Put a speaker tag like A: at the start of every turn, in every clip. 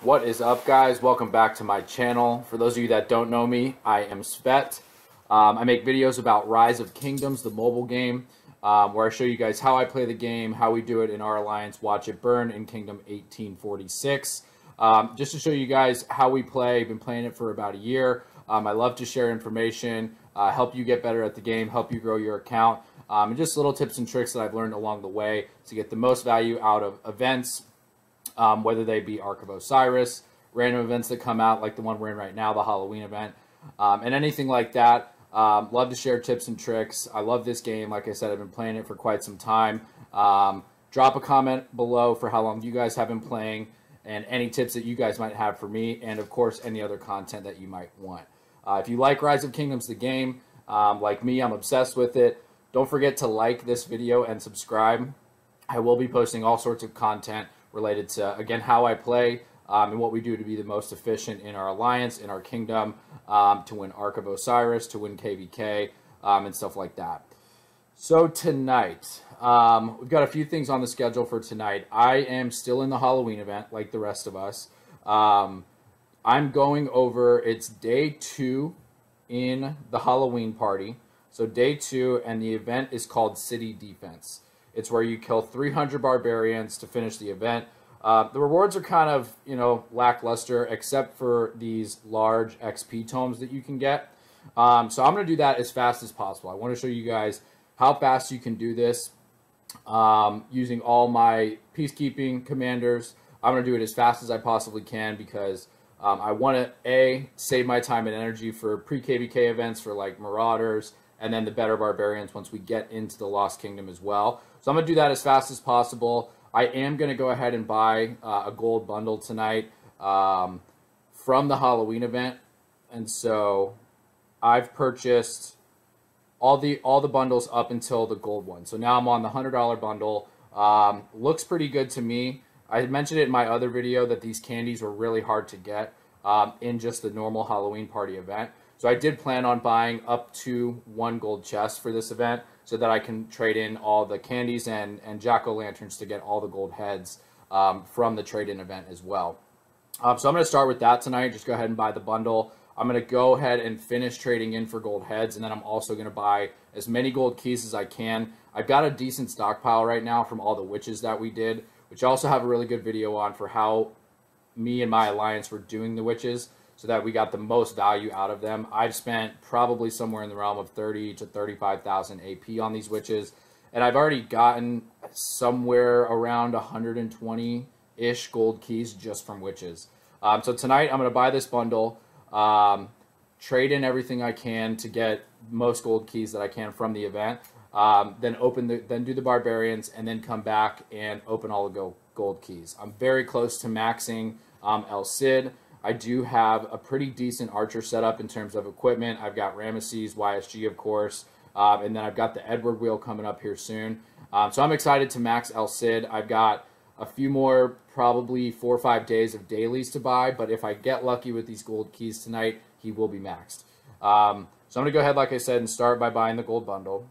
A: What is up, guys? Welcome back to my channel. For those of you that don't know me, I am Svet. I make videos about Rise of Kingdoms, the mobile game, where I show you guys how I play the game, how we do it in our alliance, Watch It Burn in Kingdom 1846. Just to show you guys how we play. I've been playing it for about a year. I love to share information, help you get better at the game, help you grow your account, and just little tips and tricks that I've learned along the way to get the most value out of events. Whether they be Ark of Osiris, random events that come out like the one we're in right now, the Halloween event, and anything like that. Love to share tips and tricks. I love this game. Like I said, I've been playing it for quite some time. Drop a comment below for how long you guys have been playing and any tips that you guys might have for me, and of course any other content that you might want. If you like Rise of Kingdoms, the game, like me, I'm obsessed with it. Don't forget to like this video and subscribe. I will be posting all sorts of content related to, again, how I play and what we do to be the most efficient in our alliance, in our kingdom, to win Ark of Osiris, to win KVK, and stuff like that. So tonight, we've got a few things on the schedule for tonight. I am still in the Halloween event, like the rest of us. I'm going over, it's day 2 in the Halloween party. So day 2, and the event is called City Defense. It's where you kill 300 barbarians to finish the event. The rewards are kind of, lackluster, except for these large XP tomes that you can get. So I'm going to do that as fast as possible. I want to show you guys how fast you can do this using all my peacekeeping commanders. I'm going to do it as fast as I possibly can because I want to, A, save my time and energy for pre-KVK events for like Marauders, and then the better barbarians once we get into the Lost Kingdom as well. So I'm going to do that as fast as possible. I am going to go ahead and buy a gold bundle tonight from the Halloween event. And so I've purchased all the bundles up until the gold one. So now I'm on the $100 bundle. Looks pretty good to me. I mentioned it in my other video that these candies were really hard to get in just the normal Halloween party event. So I did plan on buying up to 1 gold chest for this event so that I can trade in all the candies and jack-o'-lanterns to get all the gold heads from the trade-in event as well. So I'm going to start with that tonight. Just go ahead and buy the bundle. I'm going to go ahead and finish trading in for gold heads, and then I'm also going to buy as many gold keys as I can. I've got a decent stockpile right now from all the witches that we did, which I also have a really good video on for how me and my alliance were doing the witches, so that we got the most value out of them. I've spent probably somewhere in the realm of 30 to 35,000 AP on these witches, and I've already gotten somewhere around 120-ish gold keys just from witches. So tonight I'm going to buy this bundle, trade in everything I can to get most gold keys that I can from the event, then do the barbarians, and then come back and open all the gold keys. I'm very close to maxing El Cid. I do have a pretty decent archer setup in terms of equipment. I've got Ramesses, YSG, of course, and then I've got the Edward wheel coming up here soon. So I'm excited to max El Cid. I've got a few more, probably 4 or 5 days of dailies to buy, but if I get lucky with these gold keys tonight, he will be maxed. So I'm going to go ahead, like I said, and start by buying the gold bundle.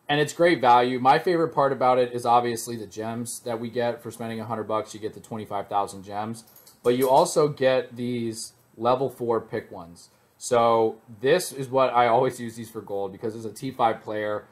A: And it's great value. My favorite part about it is obviously the gems that we get for spending $100. You get the 25,000 gems, but you also get these level 4 pick ones. So this is what I always use these for gold, because as a T5 player,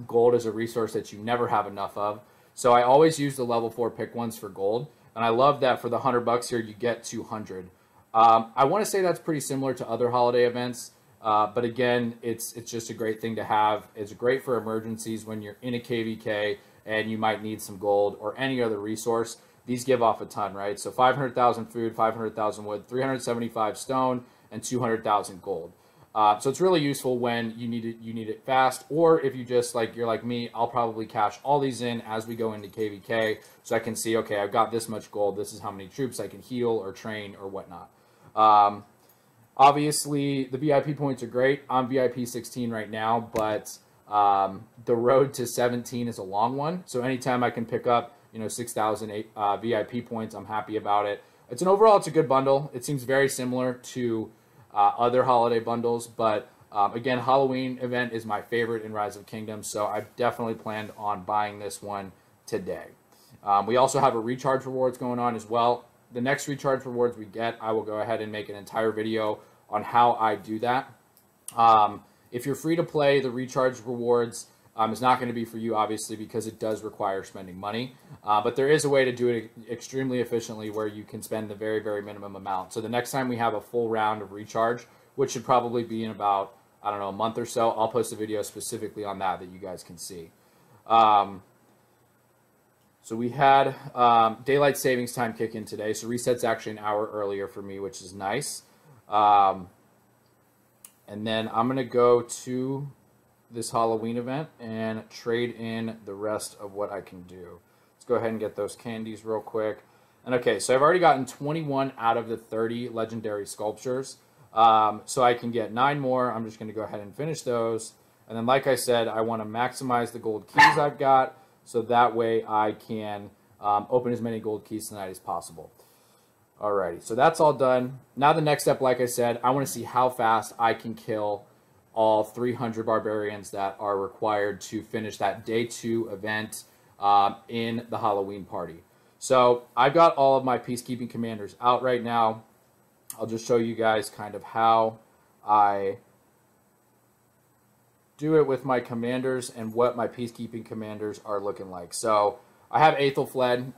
A: gold is a resource that you never have enough of. So I always use the level 4 pick ones for gold, and I love that for the $100 here you get 200. I want to say that's pretty similar to other holiday events. But again, it's just a great thing to have. It's great for emergencies when you're in a KVK and you might need some gold or any other resource. These give off a ton, right? So 500,000 food, 500,000 wood, 375 stone, and 200,000 gold. So it's really useful when you need it fast, or if you just you're like me, I'll probably cash all these in as we go into KVK, so I can see, okay, I've got this much gold. This is how many troops I can heal or train or whatnot. Obviously, the VIP points are great. I'm VIP 16 right now, but the road to 17 is a long one. So anytime I can pick up, 6,000 VIP points, I'm happy about it. Overall, it's a good bundle. It seems very similar to other holiday bundles, but again, Halloween event is my favorite in Rise of Kingdoms, so I've definitely planned on buying this one today. We also have a recharge rewards going on as well. The next recharge rewards we get, I will go ahead and make an entire video on how I do that. If you're free to play, the recharge rewards is not going to be for you, obviously, because it does require spending money. But there is a way to do it extremely efficiently where you can spend the very, very minimum amount. So the next time we have a full round of recharge, which should probably be in about, I don't know, a month or so, I'll post a video specifically on that you guys can see. So we had daylight savings time kick in today. So reset's actually an hour earlier for me, which is nice. And then I'm going to go to this Halloween event and trade in the rest of what I can do. Let's go ahead and get those candies real quick. And okay, so I've already gotten 21 out of the 30 legendary sculptures. So I can get 9 more. I'm just going to go ahead and finish those. And then, like I said, I want to maximize the gold keys I've got, so that way I can open as many gold keys tonight as possible. Alrighty, so that's all done. Now the next step, like I said, I want to see how fast I can kill all 300 barbarians that are required to finish that day 2 event in the Halloween party. So I've got all of my peacekeeping commanders out right now. I'll just show you guys kind of how I do it with my commanders and what my peacekeeping commanders are looking like. So I have Aethelflaed.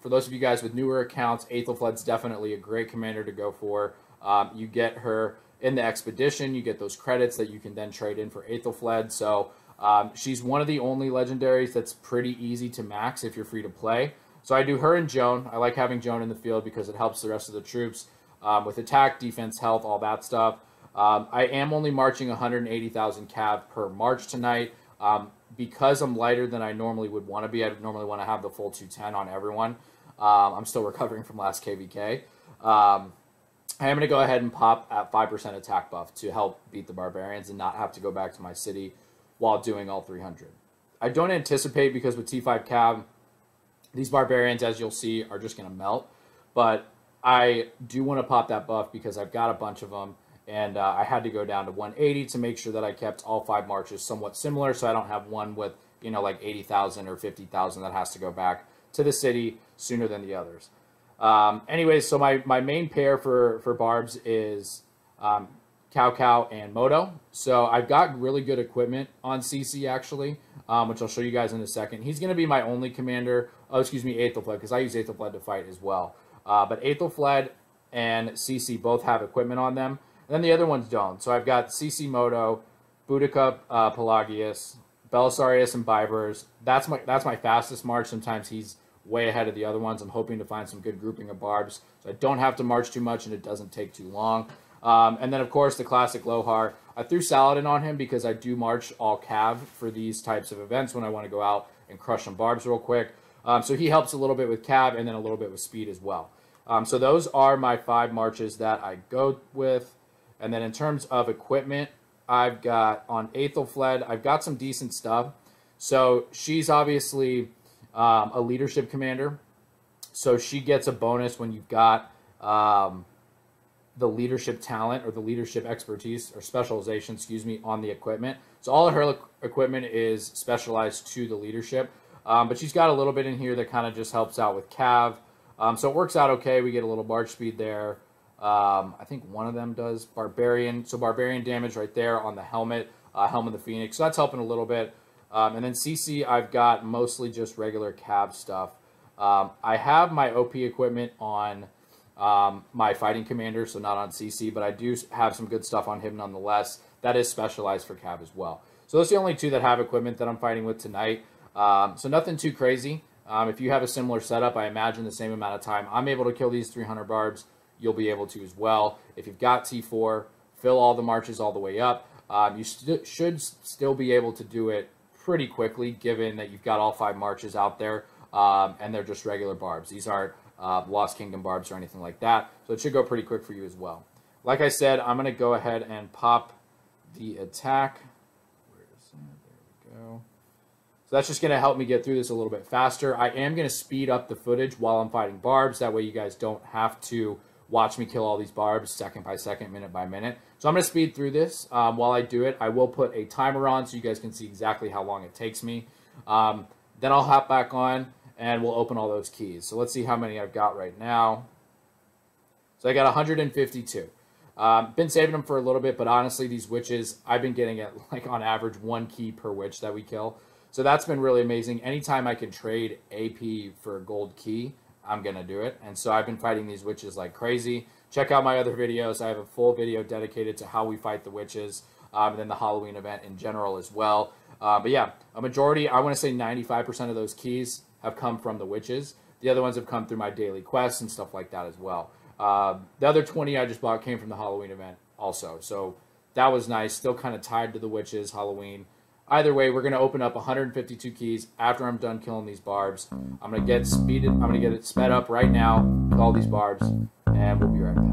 A: For those of you guys with newer accounts, Aethelflaed's definitely a great commander to go for. You get her in the expedition, you get those credits that you can then trade in for Aethelflaed. So she's one of the only legendaries that's pretty easy to max if you're free to play. So I do her and Joan. I like having Joan in the field because it helps the rest of the troops with attack, defense, health, all that stuff. I am only marching 180,000 cav per march tonight. Because I'm lighter than I normally would want to be, I normally want to have the full 210 on everyone. I'm still recovering from last KVK. I am going to go ahead and pop at 5% attack buff to help beat the barbarians and not have to go back to my city while doing all 300. I don't anticipate, because with T5 cav, these barbarians, as you'll see, are just going to melt. But I do want to pop that buff because I've got a bunch of them. And I had to go down to 180 to make sure that I kept all 5 marches somewhat similar, so I don't have one with, you know, like 80,000 or 50,000 that has to go back to the city sooner than the others. Anyways, so my main pair for Barbs is Cow and Moto. So I've got really good equipment on CC, actually, which I'll show you guys in a second. He's going to be my only commander. Oh, excuse me, Aethelflaed, because I use Aethelflaed to fight as well. But Aethelflaed and CC both have equipment on them. And then the other ones don't. So I've got CC Moto, Boudica Pelagius, Belisarius, and Bybers. That's my fastest march. Sometimes he's way ahead of the other ones. I'm hoping to find some good grouping of Barbs, so I don't have to march too much and it doesn't take too long. And then, of course, the classic Lohar. I threw Saladin on him because I do march all cav for these types of events when I want to go out and crush some Barbs real quick. So he helps a little bit with cav and then a little bit with speed as well. So those are my 5 marches that I go with. And then in terms of equipment, I've got on Aethelflaed, I've got some decent stuff. So she's obviously a leadership commander. So she gets a bonus when you've got the leadership talent or the leadership expertise or specialization, excuse me, on the equipment. So all of her equipment is specialized to the leadership. But she's got a little bit in here that kind of just helps out with cav. So it works out okay. We get a little march speed there. I think one of them does barbarian. So barbarian damage right there on the helmet, Helm of the Phoenix. So that's helping a little bit. And then CC, I've got mostly just regular cav stuff. I have my OP equipment on my fighting commander, so not on CC, but I do have some good stuff on him nonetheless. That is specialized for cav as well. So those are the only 2 that have equipment that I'm fighting with tonight. So nothing too crazy. If you have a similar setup, I imagine the same amount of time I'm able to kill these 300 Barbs, you'll be able to as well. If you've got T4, fill all the marches all the way up. You should still be able to do it pretty quickly, given that you've got all 5 marches out there, and they're just regular Barbs. These aren't Lost Kingdom Barbs or anything like that, so it should go pretty quick for you as well. Like I said, I'm going to go ahead and pop the attack. Where is it? There we go. So that's just going to help me get through this a little bit faster. I am going to speed up the footage while I'm fighting Barbs. That way you guys don't have to watch me kill all these Barbs second by second, minute by minute. So I'm going to speed through this. While I do it, I will put a timer on so you guys can see exactly how long it takes me. Then I'll hop back on and we'll open all those keys. So let's see how many I've got right now. So I got 152. Been saving them for a little bit, but honestly, these witches, I've been getting at like on average 1 key per witch that we kill. So that's been really amazing. Anytime I can trade AP for a gold key, I'm going to do it. And so I've been fighting these witches like crazy. Check out my other videos. I have a full video dedicated to how we fight the witches, and then the Halloween event in general as well. But yeah, a majority, I want to say 95% of those keys have come from the witches. The other ones have come through my daily quests and stuff like that as well. The other 20 I just bought came from the Halloween event also. So that was nice. Still kind of tied to the witches, Halloween. Either way, we're going to open up 152 keys after I'm done killing these barbs. I'm going to get it sped up right now with all these barbs, and we'll be right back.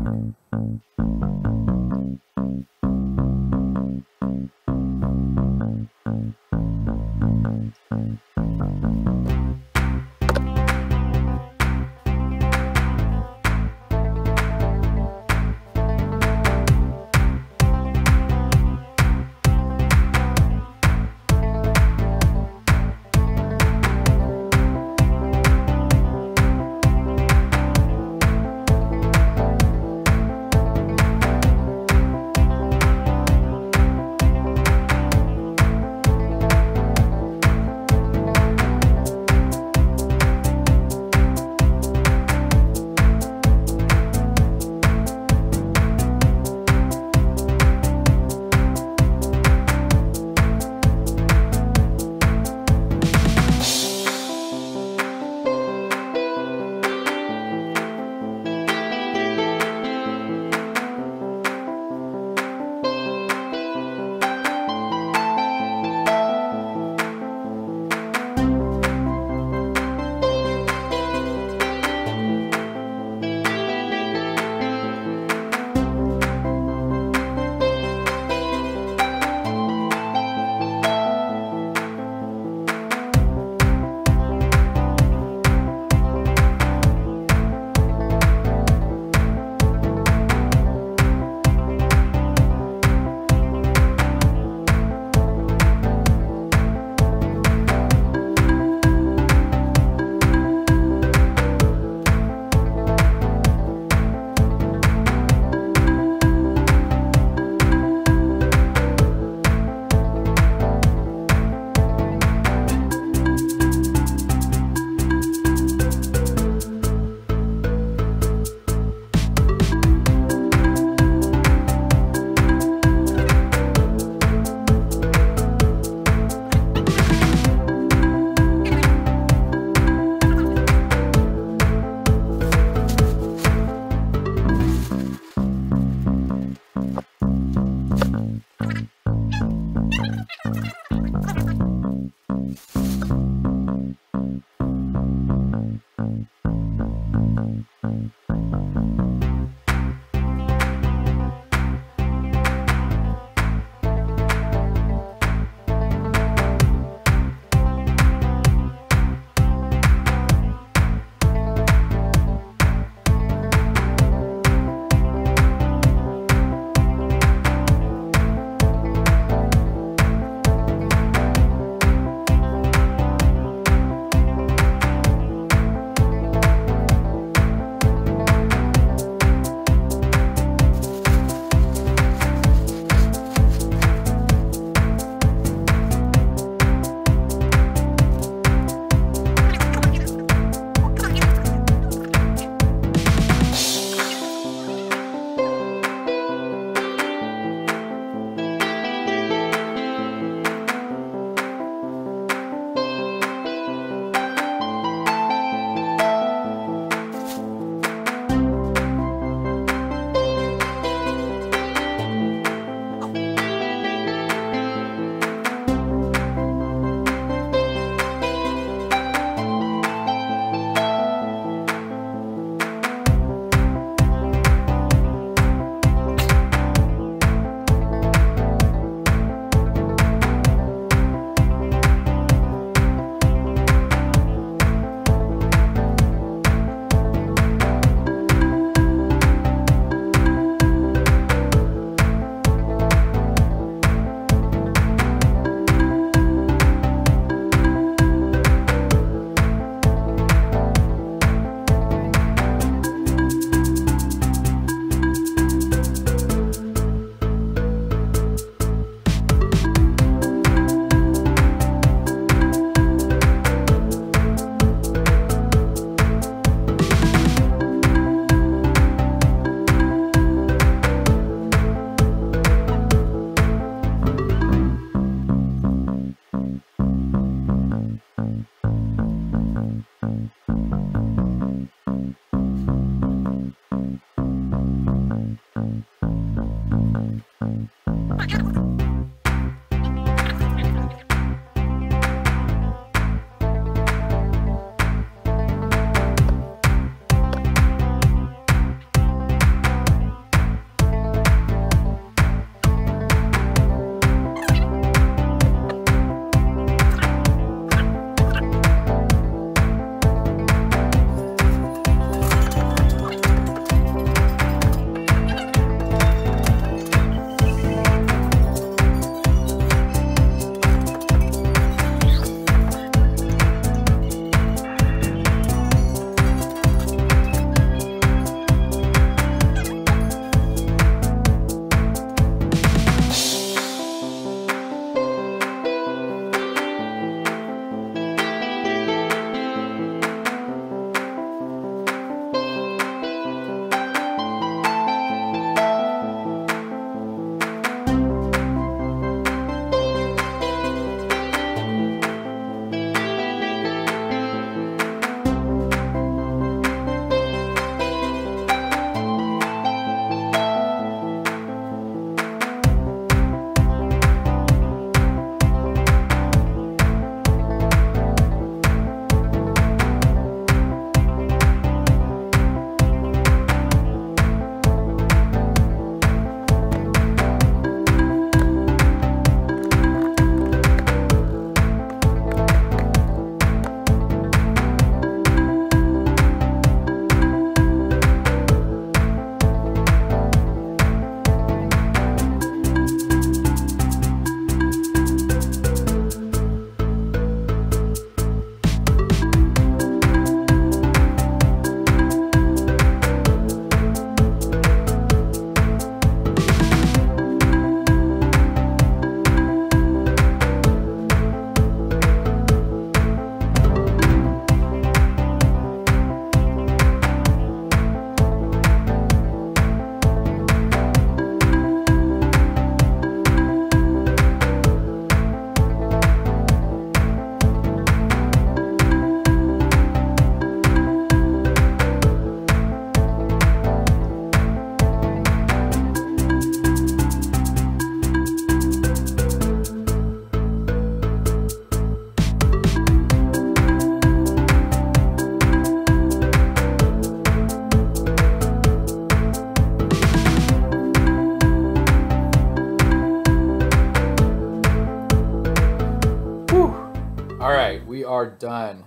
A: are done.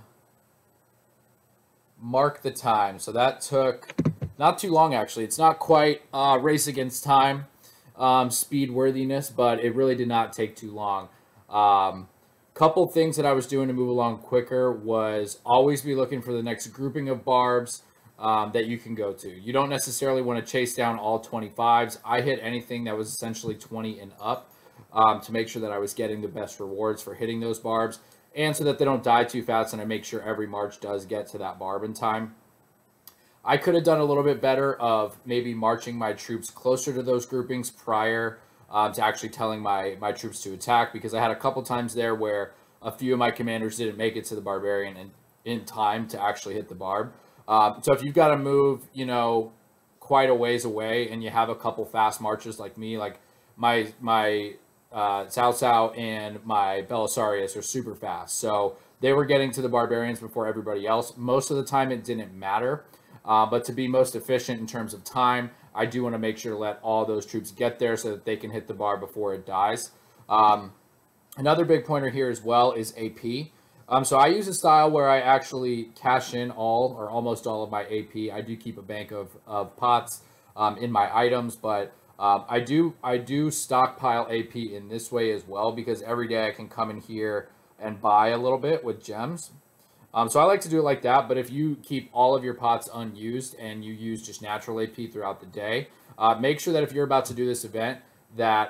A: Mark the time. So that took not too long, actually. It's not quite race against time speed worthiness, but it really did not take too long. Couple things that I was doing to move along quicker was always be looking for the next grouping of barbs that you can go to. You don't necessarily want to chase down all 25s. I hit anything that was essentially 20 and up to make sure that I was getting the best rewards for hitting those barbs, and so that they don't die too fast, and I make sure every march does get to that barb in time. I could have done a little bit better of maybe marching my troops closer to those groupings prior to actually telling my troops to attack, because I had a couple times there where a few of my commanders didn't make it to the barbarian in time to actually hit the barb. So if you've got to move, you know, quite a ways away, and you have a couple fast marches like me, like my Cao Cao and my Belisarius are super fast. So they were getting to the barbarians before everybody else. Most of the time it didn't matter. But to be most efficient in terms of time, I do want to make sure to let all those troops get there so that they can hit the bar before it dies. Another big pointer here as well is AP. So I use a style where I actually cash in all or almost all of my AP. I do keep a bank of pots in my items, but I do stockpile AP in this way as well, because every day I can come in here and buy a little bit with gems. So I like to do it like that, but if you keep all of your pots unused and you use just natural AP throughout the day, make sure that if you're about to do this event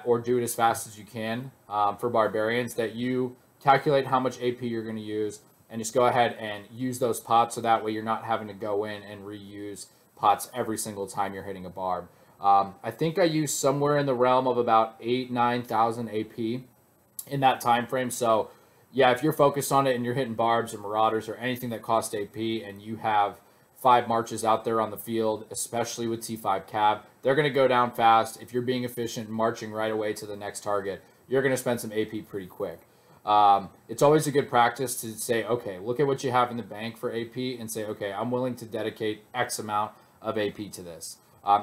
A: or do it as fast as you can for barbarians, that you calculate how much AP you're going to use and just go ahead and use those pots, so that way you're not having to go in and reuse pots every single time you're hitting a barb. I think I used somewhere in the realm of about 8,000-9,000 AP in that time frame. So yeah, if you're focused on it and you're hitting barbs or marauders or anything that costs AP, and you have 5 marches out there on the field, especially with T5 Cav, they're going to go down fast. If you're being efficient and marching right away to the next target, you're going to spend some AP pretty quick. It's always a good practice to say, okay, look at what you have in the bank for AP and say, okay, I'm willing to dedicate X amount of AP to this.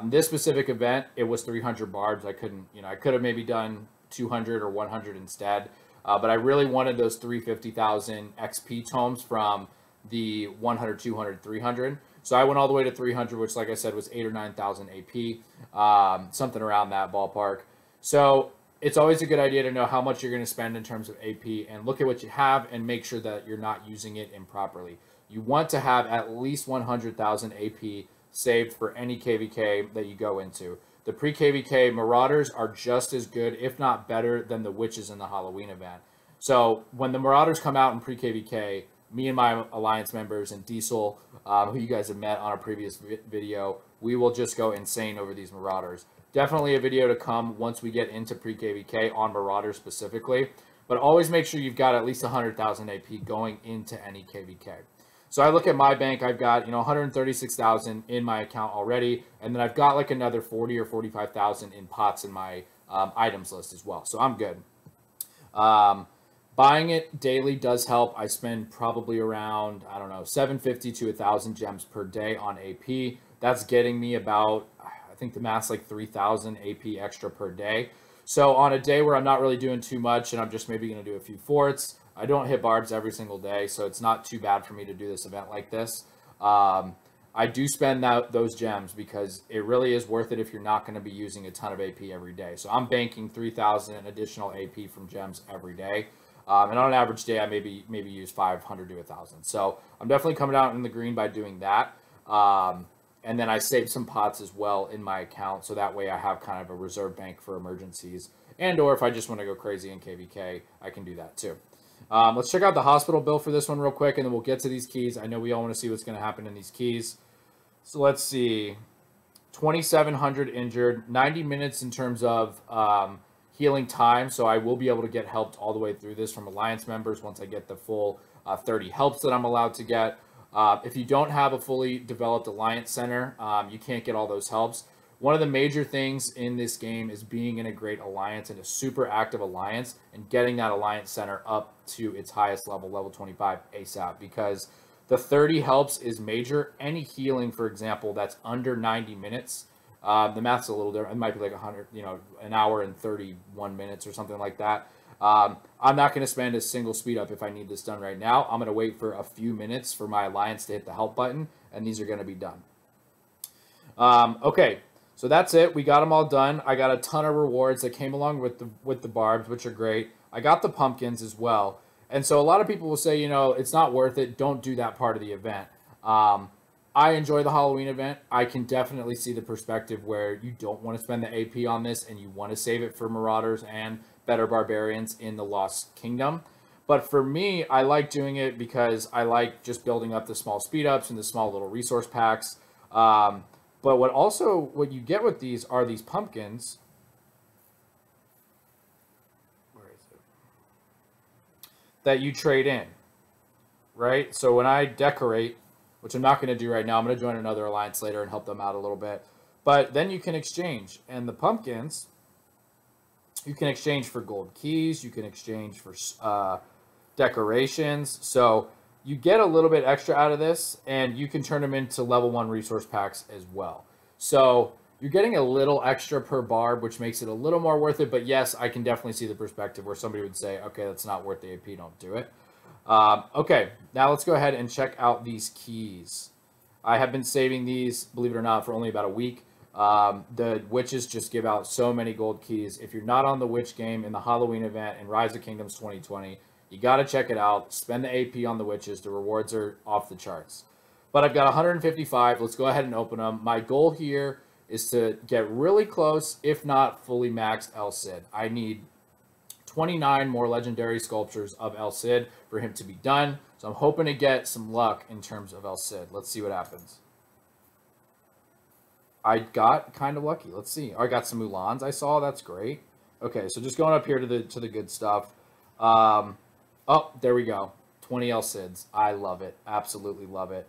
A: This specific event, it was 300 barbs. I could have maybe done 200 or 100 instead. But I really wanted those 350,000 XP tomes from the 100, 200, 300. So I went all the way to 300, which, like I said, was 8,000 or 9,000 AP, something around that ballpark. So it's always a good idea to know how much you're going to spend in terms of AP, and look at what you have and make sure that you're not using it improperly. You want to have at least 100,000 AP saved for any KVK that you go into. The pre-KVK Marauders are just as good, if not better, than the Witches in the Halloween event. So when the Marauders come out in pre-KVK, me and my Alliance members and Diesel, who you guys have met on a previous video, we will just go insane over these Marauders. Definitely a video to come once we get into pre-KVK on Marauders specifically. But always make sure you've got at least 100,000 AP going into any KVK. So I look at my bank, I've got, 136,000 in my account already, and then I've got like another 40 or 45,000 in pots in my items list as well. So I'm good. Buying it daily does help. I spend probably around, 750 to 1,000 gems per day on AP. That's getting me about, I think the math's like 3,000 AP extra per day. So on a day where I'm not really doing too much and I'm just maybe going to do a few forts, I don't hit barbs every single day, so it's not too bad for me to do this event like this. I do spend those gems because it really is worth it if you're not going to be using a ton of AP every day. So I'm banking 3,000 additional AP from gems every day. And on an average day, I maybe use 500 to 1,000. So I'm definitely coming out in the green by doing that. And then I save some pots as well in my account, so that way I have kind of a reserve bank for emergencies. And or if I just want to go crazy in KVK, I can do that too. Let's check out the hospital bill for this one real quick, and then we'll get to these keys. I know we all want to see what's going to happen in these keys. So let's see. 2,700 injured, 90 minutes in terms of healing time. So I will be able to get helped all the way through this from Alliance members once I get the full 30 helps that I'm allowed to get. If you don't have a fully developed Alliance Center, you can't get all those helps. One of the major things in this game is being in a great alliance and a super active alliance and getting that Alliance Center up to its highest level, level 25 ASAP, because the 30 helps is major. Any healing, for example, that's under 90 minutes, the math's a little different. It might be like 100, an hour and 31 minutes or something like that. I'm not going to spend a single speed up if I need this done right now. I'm going to wait for a few minutes for my alliance to hit the help button, and these are going to be done. Okay, so that's it. We got them all done. I got a ton of rewards that came along with the barbs, which are great. I got the pumpkins as well. And so a lot of people will say, you know, it's not worth it. Don't do that part of the event. I enjoy the Halloween event. I can definitely see the perspective where you don't want to spend the AP on this and you want to save it for Marauders and better barbarians in the Lost Kingdom. But for me, I like doing it because I like just building up the small speed ups and the small little resource packs. But what you get with these are these pumpkins. Where is it? That you trade in, right? So when I decorate, which I'm not going to do right now, I'm going to join another alliance later and help them out a little bit. But then you can exchange, and the pumpkins, you can exchange for gold keys, you can exchange for decorations. So you get a little bit extra out of this, and you can turn them into level 1 resource packs as well. So you're getting a little extra per barb, which makes it a little more worth it. But yes, I can definitely see the perspective where somebody would say, okay, that's not worth the AP, don't do it. Okay, now let's go ahead and check out these keys. I have been saving these, believe it or not, for only about a week. The witches just give out so many gold keys. If you're not on the witch game in the Halloween event in Rise of Kingdoms 2020, you got to check it out. Spend the AP on the witches. The rewards are off the charts. But I've got 155. Let's go ahead and open them. My goal here is to get really close, if not fully maxed El Cid. I need 29 more legendary sculptures of El Cid for him to be done. So I'm hoping to get some luck in terms of El Cid. Let's see what happens. I got kind of lucky. Let's see. I got some Mulans I saw. That's great. Okay, so just going up here to the good stuff. Oh, there we go. 20 El Cids. I love it. Absolutely love it.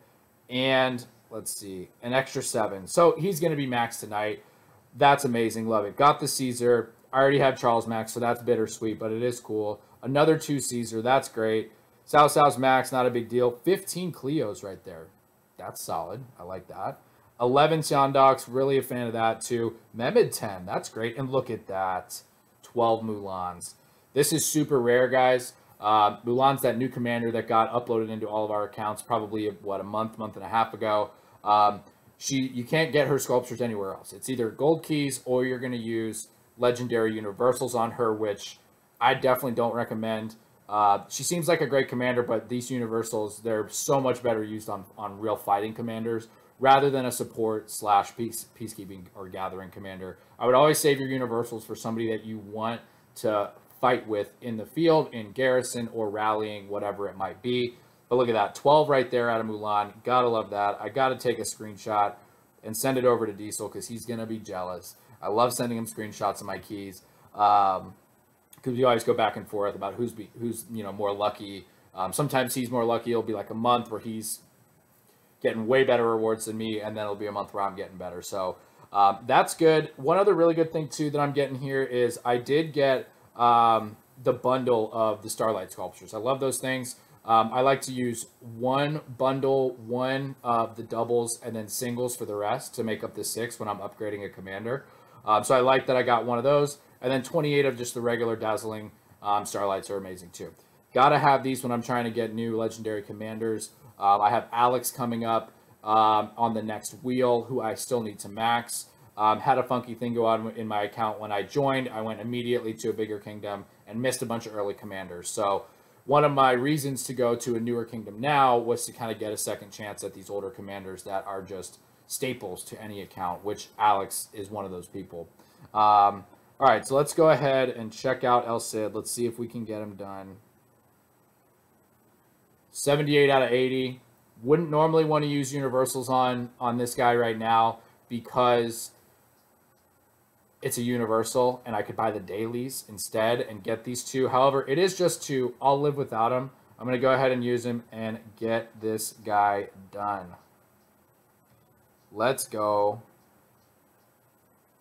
A: And let's see. An extra 7. So he's going to be maxed tonight. That's amazing. Love it. Got the Caesar. I already have Charles max, so that's bittersweet, but it is cool. Another 2 Caesar. That's great. Sau's max, not a big deal. 15 Cleos right there. That's solid. I like that. 11 Seondoks. Really a fan of that, too. Mehmed 10. That's great. And look at that. 12 Mulans. This is super rare, guys. Mulan's that new commander that got uploaded into all of our accounts probably, what, a month and a half ago. You can't get her sculptures anywhere else. It's either gold keys or you're going to use legendary universals on her, which I definitely don't recommend. She seems like a great commander, but these universals, they're so much better used on real fighting commanders rather than a support / peacekeeping or gathering commander. I would always save your universals for somebody that you want to fight with in the field, in garrison, or rallying, whatever it might be. But look at that, 12 right there out of Mulan. Gotta love that. I gotta take a screenshot and send it over to Diesel because he's gonna be jealous. I love sending him screenshots of my keys because we always go back and forth about who's more lucky. Sometimes he's more lucky. It'll be like a month where he's getting way better rewards than me, and then it'll be a month where I'm getting better. So that's good. One other really good thing too that I'm getting here is I did get the bundle of the Starlight sculptures. I love those things. I like to use one bundle, one of the doubles, and then singles for the rest to make up the 6 when I'm upgrading a commander. So I like that I got one of those. And then 28 of just the regular dazzling Starlights are amazing too. Gotta have these when I'm trying to get new legendary commanders. I have Alex coming up on the next wheel, who I still need to max. Had a funky thing go on in my account when I joined. I went immediately to a bigger kingdom and missed a bunch of early commanders. So one of my reasons to go to a newer kingdom now was to kind of get a second chance at these older commanders that are just staples to any account, which Alex is one of those people. All right, so let's go ahead and check out El Cid. Let's see if we can get him done. 78 out of 80. Wouldn't normally want to use universals on this guy right now because it's a universal and I could buy the dailies instead and get these 2. However, it is just 2. I'll live without him. I'm going to go ahead and use him and get this guy done. Let's go.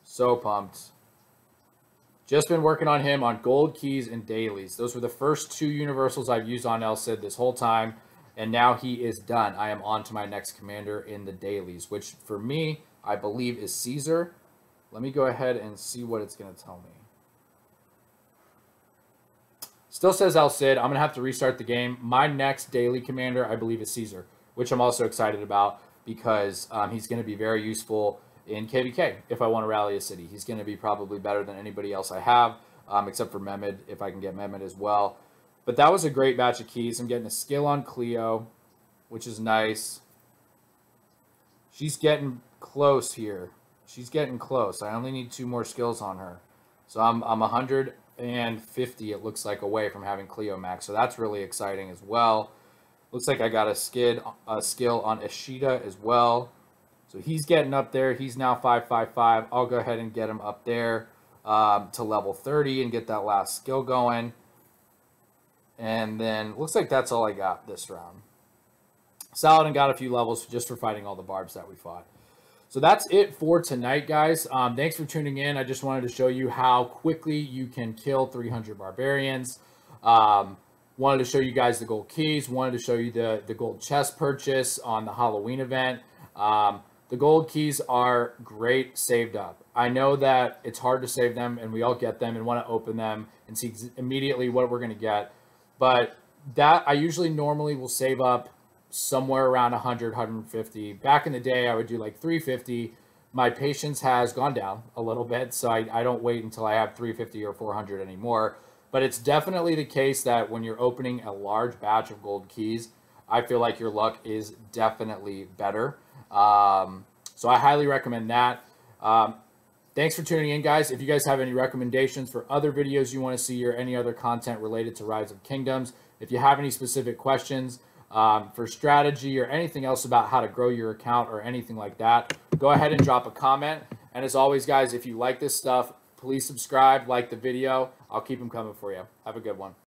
A: So pumped. Just been working on him on gold keys and dailies. Those were the first 2 universals I've used on El Cid this whole time. And now he is done. I am on to my next commander in the dailies, which for me, I believe is Caesar. Let me go ahead and see what it's going to tell me. Still says El Cid. I'm going to have to restart the game. My next daily commander, I believe, is Caesar, which I'm also excited about because he's going to be very useful in KVK if I want to rally a city. He's going to be probably better than anybody else I have, except for Mehmed, if I can get Mehmed as well. But that was a great batch of keys. I'm getting a skill on Cleo, which is nice. She's getting close here. She's getting close. I only need 2 more skills on her. So I'm 150, it looks like, away from having Cleo max. So that's really exciting as well. Looks like I got a skill on Ishida as well. So he's getting up there. He's now 555. I'll go ahead and get him up there to level 30 and get that last skill going. And then looks like that's all I got this round. Saladin got a few levels just for fighting all the barbs that we fought. So that's it for tonight, guys. Thanks for tuning in. I just wanted to show you how quickly you can kill 300 barbarians. Wanted to show you guys the gold keys. Wanted to show you the gold chest purchase on the Halloween event. The gold keys are great saved up. I know that it's hard to save them, and we all get them and want to open them and see immediately what we're going to get. But that I usually normally will save up somewhere around 100, 150. Back in the day, I would do like 350. My patience has gone down a little bit, so I don't wait until I have 350 or 400 anymore. But it's definitely the case that when you're opening a large batch of gold keys, I feel like your luck is definitely better. So I highly recommend that. Thanks for tuning in, guys. If you guys have any recommendations for other videos you want to see or any other content related to Rise of Kingdoms, if you have any specific questions for strategy or anything else about how to grow your account or anything like that, go ahead and drop a comment. And as always, guys, if you like this stuff, please subscribe, like the video. I'll keep them coming for you. Have a good one.